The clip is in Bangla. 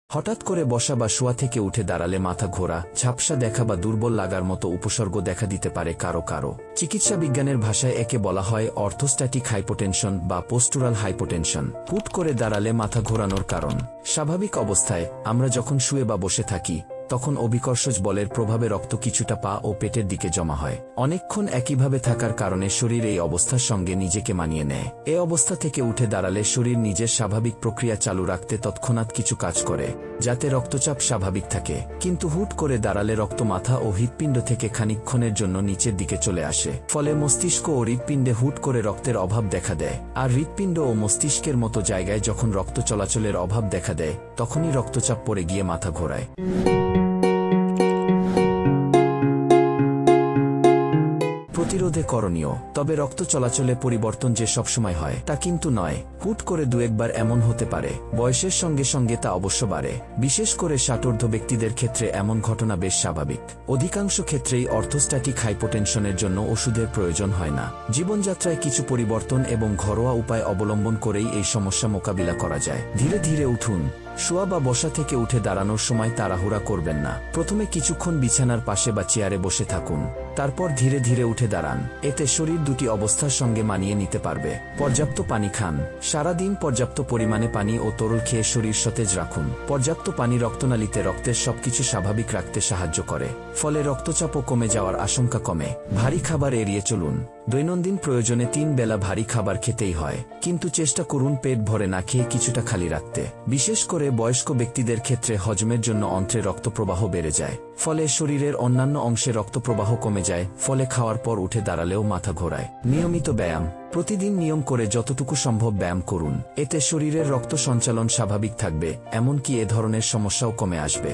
হঠাৎ করে বসা বা শোয়া থেকে উঠে দাঁড়ালে মাথা ঘোরা, ঝাপসা দেখা বা দুর্বল লাগার মতো উপসর্গ দেখা দিতে পারে কারো কারো। চিকিৎসা বিজ্ঞানের ভাষায় একে বলা হয় অর্থোস্ট্যাটিক হাইপোটেনশন বা পোস্টুরাল হাইপোটেনশন। হুট করে দাঁড়ালে মাথা ঘোরানোর কারণ। স্বাভাবিক অবস্থায় আমরা যখন শুয়ে বা বসে থাকি তখন অভিকর্ষজ বলের প্রভাবে রক্ত কিছুটা পা ও পেটের দিকে জমা হয়। অনেকক্ষণ একইভাবে থাকার কারণে শরীর এই অবস্থার সঙ্গে নিজেকে মানিয়ে নেয়। এ অবস্থা থেকে উঠে দাঁড়ালে শরীর নিজের স্বাভাবিক প্রক্রিয়া চালু রাখতে তৎক্ষণাৎ কিছু কাজ করে, যাতে রক্তচাপ স্বাভাবিক থাকে। কিন্তু হুট করে দাঁড়ালে রক্ত মাথা ও হৃৎপিণ্ড থেকে খানিকক্ষণের জন্য নিচের দিকে চলে আসে। ফলে মস্তিষ্ক ও হৃৎপিণ্ডে হুট করে রক্তের অভাব দেখা দেয়। আর হৃৎপিণ্ড ও মস্তিষ্কের মতো জায়গায় যখন রক্ত চলাচলের অভাব দেখা দেয় তখনই রক্তচাপ পড়ে গিয়ে মাথা ঘোরায়। প্রতিরোধে করণীয়। তবে রক্ত চলাচলে পরিবর্তন যে সবসময় হয় তা কিন্তু নয়। হুট করে দু একবার এমন হতে পারে। বয়সের সঙ্গে সঙ্গে তা অবশ্য বাড়ে। বিশেষ করে ষাটোর্ধ্ব ব্যক্তিদের ক্ষেত্রে এমন ঘটনা বেশ স্বাভাবিক। অধিকাংশ ক্ষেত্রেই অর্থোস্ট্যাটিক হাইপোটেনশনের জন্য ওষুধের প্রয়োজন হয় না। জীবনযাত্রায় কিছু পরিবর্তন এবং ঘরোয়া উপায় অবলম্বন করেই এই সমস্যা মোকাবিলা করা যায়। ধীরে ধীরে উঠুন। শোয়া বা বসা থেকে উঠে দাঁড়ানোর সময় তাড়াহুড়া করবেন না। প্রথমে কিছুক্ষণ বিছানার পাশে বা চেয়ারে বসে থাকুন, তারপর ধীরে ধীরে উঠে দাঁড়ান। এতে শরীর দুটি অবস্থার সঙ্গে মানিয়ে নিতে পারবে। পর্যাপ্ত পানি খান। সারাদিন পর্যাপ্ত পরিমাণে পানি ও তরল খেয়ে শরীর সতেজ রাখুন। পর্যাপ্ত পানি রক্তনালীতে রক্তের সবকিছু স্বাভাবিক রাখতে সাহায্য করে, ফলে রক্তচাপও কমে যাওয়ার আশঙ্কা কমে। ভারী খাবার এড়িয়ে চলুন। দৈনন্দিন প্রয়োজনে 3 বেলা ভারী খাবার খেতেই হয়, কিন্তু চেষ্টা করুন পেট ভরে না খেয়ে কিছুটা খালি রাখতে। বিশেষ করে বয়স্ক ব্যক্তিদের ক্ষেত্রে হজমের জন্য অন্ত্রে রক্তপ্রবাহ বেড়ে যায়, ফলে শরীরের অন্যান্য অংশে রক্তপ্রবাহ কমে যায়, ফলে খাওয়ার পর উঠে দাঁড়ালেও মাথা ঘোরায়। নিয়মিত ব্যায়াম। প্রতিদিন নিয়ম করে যতটুকু সম্ভব ব্যায়াম করুন। এতে শরীরের রক্ত সঞ্চালন স্বাভাবিক থাকবে, এমনকি এ ধরনের সমস্যাও কমে আসবে।